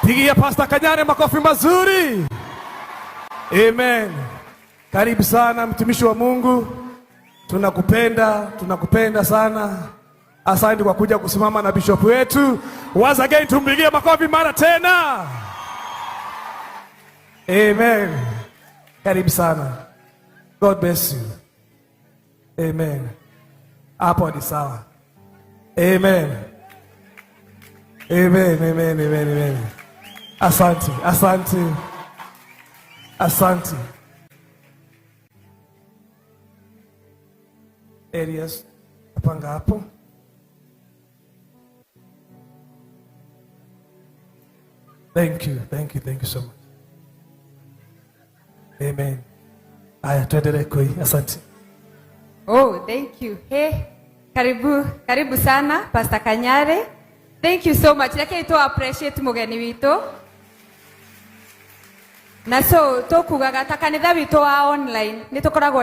Pigia Pastor Kanyare makofi mazuri. Amen. Karibu sana mtumishi wa Mungu. Tunakupenda sana. Asante kwa kuja kusimama na bishop wetu. Once again tumpigie makofi mara tena. Amen. Karibu sana. God bless you. Amen. Hapo ni sawa. Amen. Amen, amen, amen, amen. Asante, asante. Asante. Elias, apanga hapo. Thank you so much. Amen. Aya, tuendelee koi. Asante. Oh, thank you. Hey, karibu sana Pastor Kanyare. Thank you so much. Lakini to appreciate mugeni wito. Na so to kugaga ta kanitha wito wa online. Nitukoragwo